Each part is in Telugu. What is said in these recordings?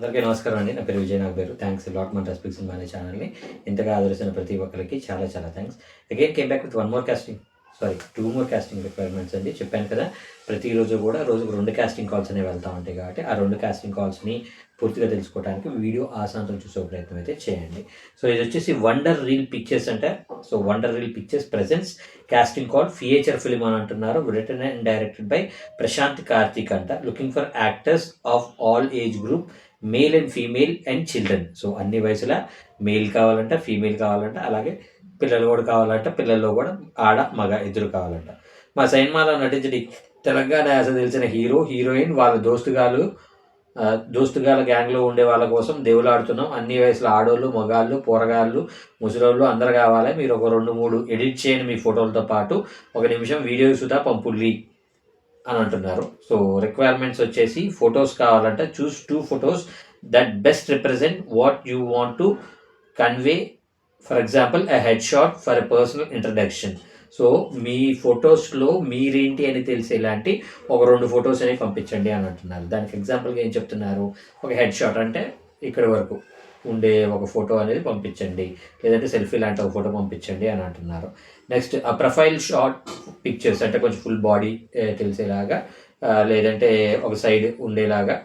అందరికీ నమస్కారం అండి. నా పేరు విజయ్ నాగబేరు. థ్యాంక్స్ లాట్ మన రెస్పెక్ట్స్ ఇన్ మై ఛానల్‌ని ఇంతగా ఆదరిస్తున్న ప్రతి ఒక్కరికి చాలా చాలా thanks. Again came back with 2 more casting requirements అండి. చెప్పాను కదా, ప్రతిరోజు కూడా రోజుకు 2 కాస్టింగ్ కాల్స్ అనేవి వెళ్తా ఉంటాయి కాబట్టి ఆ 2 కాస్టింగ్ కాల్స్‌ని పూర్తిగా తెలుసుకోవడానికి వీడియో ఆసాంతం చూసే ప్రయత్నం అయితే చేయండి. సో ఇది వచ్చేసి వండర్ రీల్ పిక్చర్స్ అంటే, so wonder reel pictures presents casting call feature film అని అంటున్నారు. Written and directed by Prashant Karthik అంట. Looking for actors of all age group, male and female and children. So అన్ని వయసుల మేల్ కావాలంట, ఫీమేల్ కావాలంట, అలాగే పిల్లలు కూడా కావాలంట. పిల్లల్లో కూడా ఆడ మగ ఇద్దరు కావాలంట. మా సినిమాలో నటించిన తెలంగాణ యాస తెలిసిన హీరో హీరోయిన్ వాళ్ళ దోస్తుగాల గ్యాంగ్లో ఉండే వాళ్ళ కోసం దేవులాడుతున్నాం. అన్ని వయసుల ఆడోళ్ళు, మగాళ్ళు, పోరగాళ్ళు, ముసలోళ్ళు అందరు కావాలి. మీరు ఒక 2-3 ఎడిట్ చేయండి మీ ఫోటోలతో పాటు. 1 నిమిషం వీడియో సుధా పంపుల్లి అని అంటున్నారు. సో రిక్వైర్మెంట్స్ వచ్చేసి ఫొటోస్ కావాలంట. Choose 2 photos that best represent what you want to convey. For example a head shot for a personal introduction. So మీ ఫొటోస్లో మీరేంటి అని తెలిసేలాంటి ఒక 2 ఫొటోస్ అనేవి పంపించండి అని అంటున్నారు. దానికి ఎగ్జాంపుల్గా ఏం చెప్తున్నారు, ఒక హెడ్ షాట్ అంటే ఇక్కడి వరకు ఉండే ఒక ఫోటో అనేది పంపించండి, లేదంటే సెల్ఫీ లాంటి ఒక ఫోటో పంపించండి అని అంటున్నారు. నెక్స్ట్ ఆ ప్రొఫైల్ షాట్ పిక్చర్స్ అంటే కొంచెం ఫుల్ బాడీ తెలిసేలాగా, లేదంటే ఒక సైడ్ ఉండేలాగా,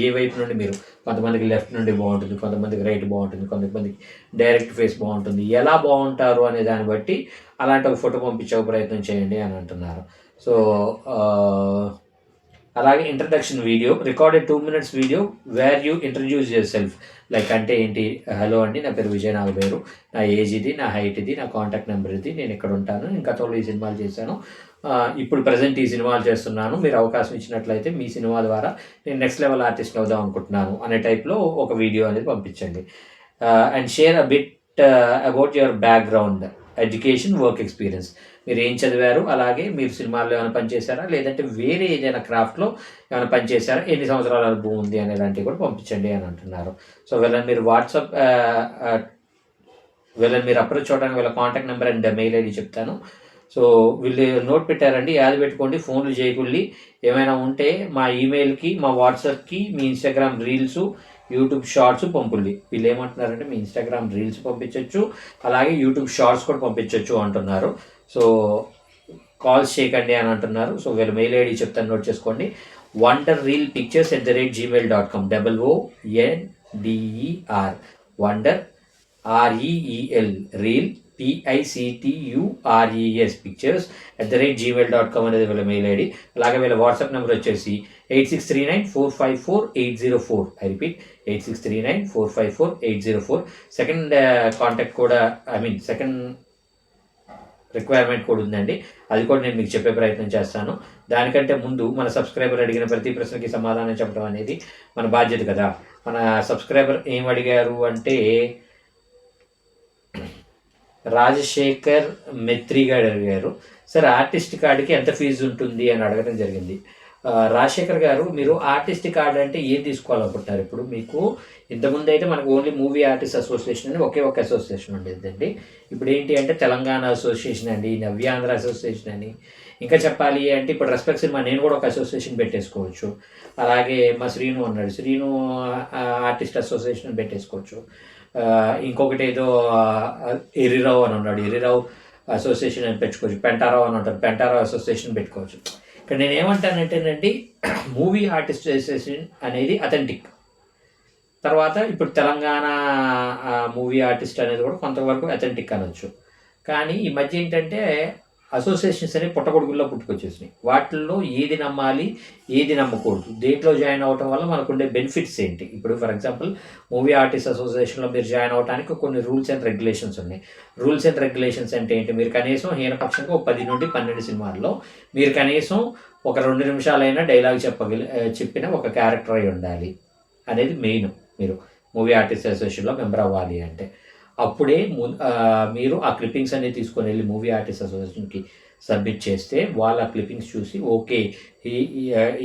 ఏ వైపు నుండి మీరు, కొంతమందికి లెఫ్ట్ నుండి బాగుంటుంది, కొంతమందికి రైట్ బాగుంటుంది, కొంతమందికి డైరెక్ట్ ఫేస్ బాగుంటుంది. ఎలా బాగుంటారు అనే దాన్ని బట్టి అలాంటి ఒక ఫోటో పంపించే ప్రయత్నం చేయండి అని అంటున్నారు. సో అలాగే introduction video, recorded 2 minutes video where you introduce your self. Like అంటే ఏంటి, హలో అండి, నా పేరు విజయ్ నాగబేరు, నా ఏజ్ ఇది, నా హైట్ ఇది, నా కాంటాక్ట్ నెంబర్ ఇది, నేను ఇక్కడ ఉంటాను, ఇంకా గతంలో ఈ సినిమాలు చేశాను, ఇప్పుడు ప్రజెంట్ ఈ సినిమాలు చేస్తున్నాను, మీరు అవకాశం ఇచ్చినట్లయితే మీ సినిమా ద్వారా నేను నెక్స్ట్ లెవెల్ ఆర్టిస్ట్ అవుదాం అనుకుంటున్నాను అనే టైప్లో ఒక వీడియో అనేది పంపించండి. And share a bit about your background, education, work experience. మీరు ఏం చదివారు, అలాగే మీరు సినిమాల్లో ఏమైనా పనిచేశారా, లేదంటే వేరే ఏదైనా క్రాఫ్ట్లో ఏమైనా పనిచేశారా, ఎన్ని సంవత్సరాల అనుభవం ఉంది అనేలాంటివి కూడా పంపించండి అని అంటున్నారు. సో వీళ్ళని మీరు వీళ్ళని మీరు అప్రోచ్ అవ్వడానికి వీళ్ళ contact number and mail ID చెప్తాను. సో వీళ్ళు నోట్ పెట్టారండి, యాద పెట్టుకోండి, ఫోన్లు చేయకుల్లి. ఏమైనా ఉంటే మా ఈమెయిల్కి, మా వాట్సాప్కి, మీ ఇన్స్టాగ్రామ్ రీల్స్, యూట్యూబ్ షార్ట్స్ పంపుల్లి. వీళ్ళు ఏమంటున్నారంటే మీ ఇన్స్టాగ్రామ్ రీల్స్ పంపించవచ్చు, అలాగే యూట్యూబ్ షార్ట్స్ కూడా పంపించవచ్చు అంటున్నారు. సో కాల్స్ చేయకండి అని అంటున్నారు. సో వీళ్ళ మెయిల్ ఐడి చెప్తాను, నోట్ చేసుకోండి. wonderreelpictures@gmail.com, WONDER wonder REEL reel PICTURES pictures@gmail.com అనేది వీళ్ళ మెయిల్ ఐడి. అలాగే వీళ్ళ వాట్సాప్ నెంబర్ వచ్చేసి 8639454804. I repeat, 8639454804. సెకండ్ కాంటాక్ట్ కూడా, సెకండ్ రిక్వైర్మెంట్ కూడా ఉందండి. అది కూడా నేను మీకు చెప్పే ప్రయత్నం చేస్తాను. దానికంటే ముందు మన సబ్స్క్రైబర్ అడిగిన ప్రతి ప్రశ్నకి సమాధానం చెప్పడం అనేది మన బాధ్యత కదా. మన సబ్స్క్రైబర్ ఏం అడిగారు అంటే, రాజశేఖర్ మెత్రి గారు అడిగారు, సార్ ఆర్టిస్ట్ కార్డుకి ఎంత ఫీజు ఉంటుంది అని అడగడం జరిగింది. రాజశేఖర్ గారు, మీరు ఆర్టిస్ట్ కార్డు అంటే ఏం తీసుకోవాలనుకుంటున్నారు? ఇప్పుడు మీకు ఇంతకుముందు అయితే మనకు ఓన్లీ మూవీ ఆర్టిస్ట్ అసోసియేషన్ అని ఒకే ఒక అసోసియేషన్ ఉండేదండి. ఇప్పుడు ఏంటి అంటే తెలంగాణ అసోసియేషన్ అండి, నవ్యాంధ్ర అసోసియేషన్ అని, ఇంకా చెప్పాలి అంటే ఇప్పుడు రెస్పెక్ట్ సినిమా నేను కూడా ఒక అసోసియేషన్ పెట్టేసుకోవచ్చు. అలాగే మా శ్రీను అన్నాడు, శ్రీను ఆర్టిస్ట్ అసోసియేషన్ పెట్టేసుకోవచ్చు. ఇంకొకటి ఏదో ఎర్రిరావు అని ఉన్నాడు, ఎర్రిరావు అసోసియేషన్ అని పెట్టుకోవచ్చు. పెంటారావు అని ఉంటాడు, పెంటారావు అసోసియేషన్ పెట్టుకోవచ్చు. ఇక్కడ నేను ఏమంటానంటేనండి, మూవీ ఆర్టిస్ట్ అసోసియేషన్ అనేది అథెంటిక్. తర్వాత ఇప్పుడు తెలంగాణ మూవీ ఆర్టిస్ట్ అనేది కూడా కొంతవరకు అథెంటిక్ అనొచ్చు. కానీ ఈ మధ్య ఏంటంటే అసోసియేషన్స్ అనేవి పుట్టగొడుగుల్లో పుట్టుకొచ్చేసినాయి. వాటిల్లో ఏది నమ్మాలి, ఏది నమ్మకూడదు, దేంట్లో జాయిన్ అవ్వటం వల్ల మనకు ఉండే బెనిఫిట్స్ ఏంటి. ఇప్పుడు ఫర్ ఎగ్జాంపుల్ మూవీ ఆర్టిస్ట్ అసోసియేషన్లో మీరు జాయిన్ అవ్వడానికి కొన్ని రూల్స్ అండ్ రెగ్యులేషన్స్ ఉన్నాయి. రూల్స్ అండ్ రెగ్యులేషన్స్ అంటే ఏంటి, మీరు కనీసం హీనపక్షంగా ఒక 10 నుండి 12 సినిమాల్లో మీరు కనీసం ఒక 2 నిమిషాలైనా డైలాగ్ చెప్పిన ఒక క్యారెక్టర్ అయి ఉండాలి అనేది మెయిన్. మీరు మూవీ ఆర్టిస్ట్ అసోసియేషన్లో మెంబర్ అవ్వాలి అంటే అప్పుడే మీరు ఆ క్లిప్పింగ్స్ అనేది తీసుకొని వెళ్ళి మూవీ ఆర్టిస్ట్ అసోసియేషన్కి సబ్మిట్ చేస్తే వాళ్ళ క్లిప్పింగ్స్ చూసి ఓకే,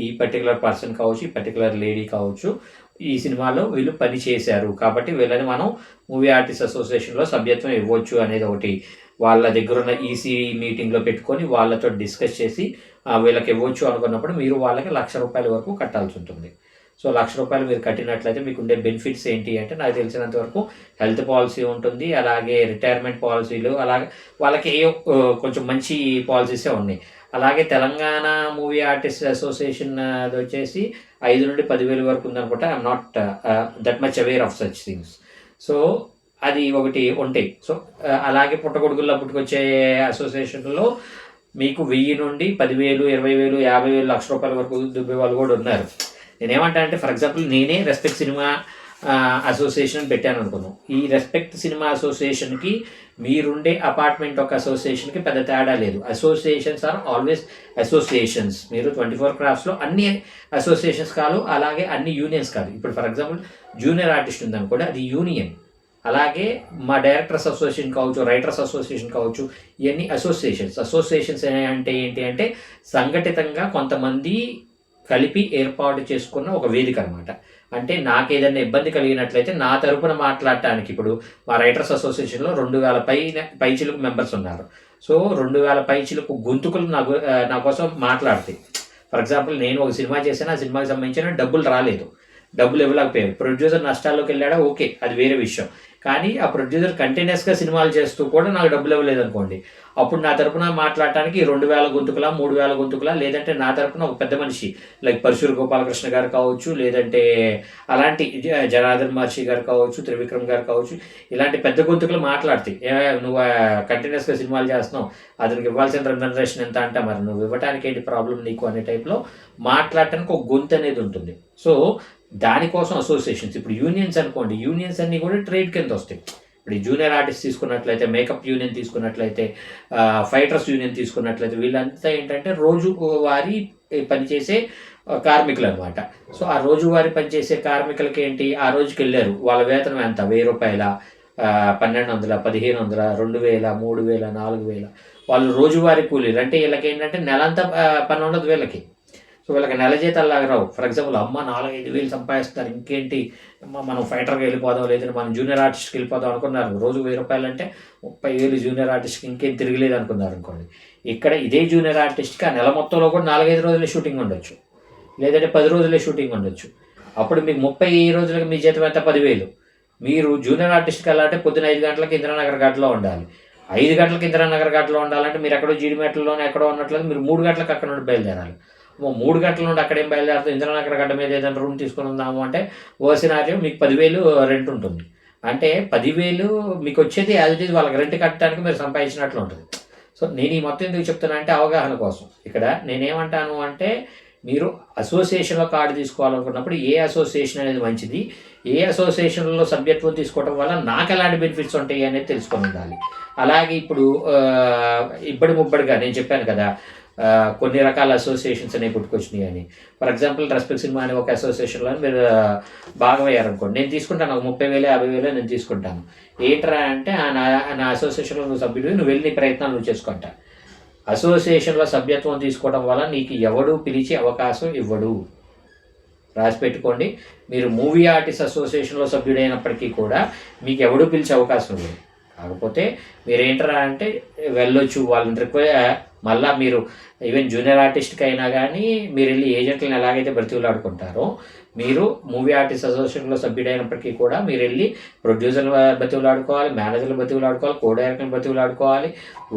ఈ పర్టికులర్ పర్సన్ కావచ్చు, ఈ పర్టికులర్ లేడీ కావచ్చు, ఈ సినిమాలో వీళ్ళు పని చేశారు కాబట్టి వీళ్ళని మనం మూవీ ఆర్టిస్ట్ అసోసియేషన్లో సభ్యత్వం ఇవ్వచ్చు అనేది ఒకటి వాళ్ళ దగ్గర ఉన్న ఈసీ మీటింగ్లో పెట్టుకొని వాళ్ళతో డిస్కస్ చేసి వీళ్ళకి ఇవ్వచ్చు అనుకున్నప్పుడు మీరు వాళ్ళకి ₹1,00,000 వరకు కట్టాల్సి ఉంటుంది. సో ₹1,00,000 మీరు కట్టినట్లయితే మీకు ఉండే బెనిఫిట్స్ ఏంటి అంటే, నాకు తెలిసినంత వరకు హెల్త్ పాలసీ ఉంటుంది, అలాగే రిటైర్మెంట్ పాలసీలు, అలాగే వాళ్ళకి కొంచెం మంచి పాలసీసే ఉన్నాయి. అలాగే తెలంగాణ మూవీ ఆర్టిస్ట్ అసోసియేషన్ అది వచ్చేసి 5,000-10,000 వరకు ఉందనుకుంటా. I'm not that much aware of such things. So అది ఒకటి ఉంటాయి. సో అలాగే పుట్టగొడుగుల్లో పుట్టుకొచ్చే అసోసియేషన్లో మీకు 1000 నుండి 10,000, 20,000, 50,000, ₹1,00,000 వరకు దుబ్బే వాళ్ళు కూడా ఉన్నారు. నేనేమంటానంటే, ఫర్ ఎగ్జాంపుల్ నేనే రెస్పెక్ట్ సినిమా అసోసియేషన్ పెట్టాను అనుకున్నాం. ఈ రెస్పెక్ట్ సినిమా అసోసియేషన్కి మీరుండే అపార్ట్మెంట్ ఒక అసోసియేషన్కి పెద్ద తేడా లేదు. Associations are always associations. మీరు 24 క్రాఫ్ట్స్లో అన్ని అసోసియేషన్స్ కాదు, అలాగే అన్ని యూనియన్స్ కాదు. ఇప్పుడు ఫర్ ఎగ్జాంపుల్ జూనియర్ ఆర్టిస్ట్ ఉందనుకోండి, అది యూనియన్. అలాగే మా డైరెక్టర్స్ అసోసియేషన్ కావచ్చు, రైటర్స్ అసోసియేషన్ కావచ్చు, ఇవన్నీ అసోసియేషన్స్ అంటే ఏంటి అంటే, సంఘటితంగా కొంతమంది కలిపి ఏర్పాటు చేసుకున్న ఒక వేదిక అనమాట. అంటే నాకు ఏదైనా ఇబ్బంది కలిగినట్లయితే నా తరపున మాట్లాడటానికి, ఇప్పుడు మా రైటర్స్ అసోసియేషన్లో 2,000 పైచిలకు మెంబర్స్ ఉన్నారు. సో 2,000 పైచిలకు గొంతుకులు నా కోసం మాట్లాడతాయి. ఫర్ ఎగ్జాంపుల్ నేను ఒక సినిమా చేశాను, ఆ సినిమాకి సంబంధించిన డబ్బులు రాలేదు, డబ్బులు ఇవ్వలేకపోయారు. ప్రొడ్యూసర్ నష్టాల్లోకి వెళ్ళాడా, ఓకే, అది వేరే విషయం. కానీ ఆ ప్రొడ్యూసర్ కంటిన్యూస్గా సినిమాలు చేస్తూ కూడా నాకు డబ్బులు ఇవ్వలేదు అనుకోండి, అప్పుడు నా తరపున మాట్లాడటానికి 2,000 గొంతుకులా, 3,000 గొంతుకులా, లేదంటే నా తరపున ఒక పెద్ద మనిషి లైక్ పరశూరు గోపాలకృష్ణ గారు కావచ్చు, లేదంటే అలాంటి జనార్దన్ మహర్షి గారు కావచ్చు, త్రివిక్రమ్ గారు కావచ్చు, ఇలాంటి పెద్ద గొంతుకులు మాట్లాడతాయి. నువ్వు కంటిన్యూస్గా సినిమాలు చేస్తున్నావు, అతనికి ఇవ్వాల్సిన రెమ్యునరేషన్ ఎంత అంటే, మరి నువ్వు ఇవ్వడానికి ఏంటి ప్రాబ్లం నీకు అనే టైప్లో మాట్లాడటానికి ఒక గొంతు అనేది ఉంటుంది. సో దానికోసం అసోసియేషన్స్. ఇప్పుడు యూనియన్స్ అనుకోండి, యూనియన్స్ అన్నీ కూడా ట్రేడ్ కింద వస్తాయి. ఇప్పుడు ఈ జూనియర్ ఆర్టిస్ట్ తీసుకున్నట్లయితే, మేకప్ యూనియన్ తీసుకున్నట్లయితే, ఫైటర్స్ యూనియన్ తీసుకున్నట్లయితే, వీళ్ళంతా ఏంటంటే రోజువారీ పనిచేసే కార్మికులు అనమాట. సో ఆ రోజువారీ పనిచేసే కార్మికులకి ఏంటి, ఆ రోజుకి వెళ్ళారు, వాళ్ళ వేతనం ఎంత, ₹1,000, 1,200, 1,500, 2,000, 3,000, 4,000, వాళ్ళు రోజువారీ కూలీలు. అంటే వీళ్ళకి ఏంటంటే నెలంతా పని ఉండదు వీళ్ళకి. సో వీళ్ళకి నెల జీతాల్లాగా రావు. ఫర్ ఎగ్జాంపుల్ 4,000-5,000 సంపాదిస్తారు, ఇంకేంటి మనం ఫైటర్గా వెళ్ళిపోదాం, లేదంటే మనం జూనియర్ ఆర్టిస్ట్కి వెళ్ళిపోదాం అనుకున్నారు. రోజు ₹1,000 అంటే 30,000 జూనియర్ ఆర్టిస్ట్కి ఇంకేం తిరగలేదు అనుకున్నారు అనుకోండి. ఇక్కడ ఇదే జూనియర్ ఆర్టిస్ట్కి ఆ నెల మొత్తంలో కూడా 4-5 రోజులే షూటింగ్ ఉండొచ్చు, లేదంటే 10 రోజులే షూటింగ్ ఉండొచ్చు. అప్పుడు మీకు 30 రోజులకి మీ జీతం ఎంత, 10,000. మీరు జూనియర్ ఆర్టిస్ట్కి వెళ్ళాలంటే పొద్దున 5 గంటలకి ఇందిరానగర్ ఘాట్లో ఉండాలి. 5 గంటలకి ఇందిరానగర్ ఘాట్లో ఉండాలంటే మీరు ఎక్కడో జీడిమెట్లలోనే ఎక్కడో ఉన్నట్లేదు, మీరు 3 గంటలకు అక్కడ నుండి బయలుదేరాలి. 3 గంటల నుండి అక్కడేం బయలుదేరుతాం, ఇంద్రనగర్ గడ్డ మీద ఏదైనా రూమ్ తీసుకుని ఉందాము అంటే ఓసినారియో మీకు 10,000 రెంట్ ఉంటుంది. అంటే 10,000 మీకు వచ్చేది యాజ్ ఇట్ ఈజ్ వాళ్ళకి రెంట్ కట్టడానికి మీరు సంపాదించినట్లు ఉంటుంది. సో నేను ఈ మొత్తం ఎందుకు చెప్తున్నా అంటే అవగాహన కోసం. ఇక్కడ నేనేమంటాను అంటే, మీరు అసోసియేషన్లో కార్డు తీసుకోవాలనుకున్నప్పుడు ఏ అసోసియేషన్ అనేది మంచిది, ఏ అసోసియేషన్లో సభ్యత్వం తీసుకోవడం వల్ల నాకు ఎలాంటి బెనిఫిట్స్ ఉంటాయి అనేది తెలుసుకొని ఉండాలి. అలాగే ఇప్పుడు ఇబ్బడి ముబ్బడిగా నేను చెప్పాను కదా, కొన్ని రకాల అసోసియేషన్స్ అనేవి పుట్టుకొచ్చినాయి అని. ఫర్ ఎగ్జాంపుల్ రెస్పెక్ట్ సినిమా అనే ఒక అసోసియేషన్లో మీరు భాగమయ్యారనుకోండి, నేను తీసుకుంటాను, ఒక 30,000, 50,000 నేను తీసుకుంటాను. ఏంట్రా అంటే, నా అసోసియేషన్లో నువ్వు సభ్యుడు, నువ్వు వెళ్ళి నీ ప్రయత్నాలు నువ్వు చేసుకుంటా. అసోసియేషన్లో సభ్యత్వం తీసుకోవడం వల్ల నీకు ఎవడు పిలిచే అవకాశం ఇవ్వడు, రాసి పెట్టుకోండి. మీరు మూవీ ఆర్టిస్ట్ అసోసియేషన్లో సభ్యుడైనప్పటికీ కూడా మీకు ఎవడు పిలిచే అవకాశం ఇవ్వడు. కాకపోతే మీరేంటరా అంటే వెళ్ళొచ్చు, వాళ్ళని మళ్ళీ మీరు ఈవెన్ జూనియర్ ఆర్టిస్ట్కి అయినా కానీ మీరు వెళ్ళి ఏజెంట్లను ఎలాగైతే బతివులాడుకుంటారో, మీరు మూవీ ఆర్టిస్ట్ అసోసియేషన్లో సభ్యుడైనప్పటికీ కూడా మీరు వెళ్ళి ప్రొడ్యూసర్లు బతివులాడుకోవాలి, మేనేజర్లు బతివులాడుకోవాలి, కో డైరెక్టర్ని బతివులాడుకోవాలి,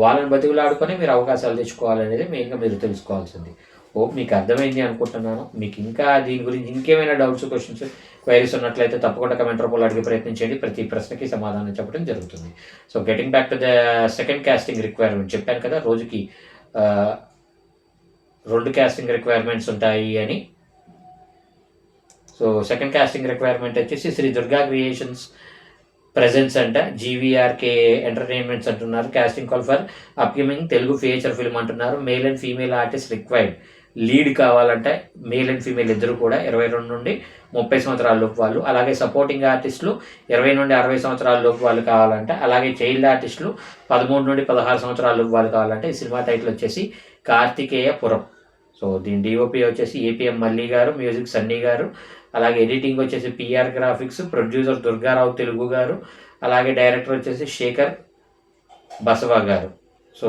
వాళ్ళని బతివులాడుకొని మీరు అవకాశాలు తెచ్చుకోవాలి అనేది మెయిన్గా మీరు తెలుసుకోవాల్సింది. హోప్ మీకు అర్థమైంది అనుకుంటున్నాను. మీకు ఇంకా దీని గురించి ఇంకేమైనా డౌట్స్, క్వశ్చన్స్, క్వైరీస్ ఉన్నట్లయితే తప్పకుండా కమెంట్ రూపంలో అడిగే ప్రయత్నం చేయండి. ప్రతి ప్రశ్నకి సమాధానం చెప్పడం జరుగుతుంది. So getting back to the second casting requirement, చెప్పాను కదా రోజుకి 2 కాస్టింగ్ రిక్వైర్మెంట్స్ ఉంటాయి అని. సో సెకండ్ కాస్టింగ్ రిక్వైర్మెంట్ వచ్చేసి శ్రీ దుర్గా క్రియేషన్స్ ప్రెజెన్స్ అంట, జీవీఆర్కే ఎంటర్టైన్మెంట్స్ అంటున్నారు. Casting call for upcoming Telugu feature film అంటున్నారు. Male and female artist required. Lead కావాలంటే మేల్ అండ్ ఫీమేల్ ఇద్దరు కూడా 22 నుండి 30 సంవత్సరాల లోపు వాళ్ళు. అలాగే సపోర్టింగ్ ఆర్టిస్టులు 20 నుండి 60 సంవత్సరాల లోపు వాళ్ళు కావాలంటే. అలాగే చైల్డ్ ఆర్టిస్టులు 13 నుండి 16 సంవత్సరాల లోపు వాళ్ళు కావాలంటే. ఈ సినిమా టైటిల్ వచ్చేసి కార్తికేయపురం. సో దీని డిఓపి వచ్చేసి ఏపీఎం మల్లి గారు, మ్యూజిక్ సన్నీ గారు, అలాగే ఎడిటింగ్ వచ్చేసి PR graphics, producer Durgarao Telugu గారు, అలాగే డైరెక్టర్ వచ్చేసి శేఖర్ బసవ గారు. సో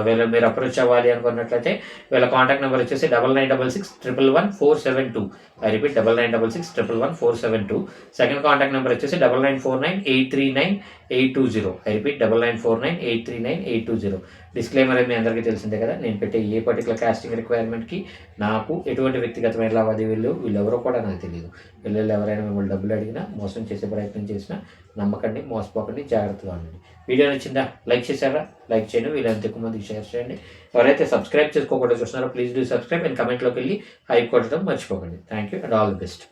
వీళ్ళ మీరు అప్రోచ్ అవ్వాలి అనుకున్నట్లయితే వీళ్ళ కాంటాక్ట్ నెంబర్ వచ్చేసి 9966111472. I repeat 9966111472. Second contact number వచ్చేసి 9949839820. I repeat 9949839820. డిస్క్లైమర్ మీ అందరికీ తెలిసిందే కదా, నేను పెట్టే ఏ పర్టికులర్ కాస్టింగ్ రిక్వైర్మెంట్కి నాకు ఎటువంటి వ్యక్తిగతమైన లావాదేవీలు వీళ్ళెవరో కూడా నాకు తెలియదు. వీళ్ళు ఎవరైనా మిమ్మల్ని డబ్బులు అడిగినా మోసం చేసే ప్రయత్నం చేసినా నమ్మకండి, మోసపోకండి, జాగ్రత్తగా ఉండండి. వీడియో నచ్చిందా? లైక్ చేశారా? లైక్ చేయండి, వీళ్ళంత ఎక్కువ మందికి షేర్ చేయండి. ఎవరైతే సబ్స్క్రైబ్ చేసుకోకుండా చూస్తున్నారో ప్లీజ్ డూ సబ్స్క్రైబ్ అండ్ కమెంట్లోకి వెళ్ళి హైప్ కొట్టడం మర్చిపోకండి. Thank you and all the best.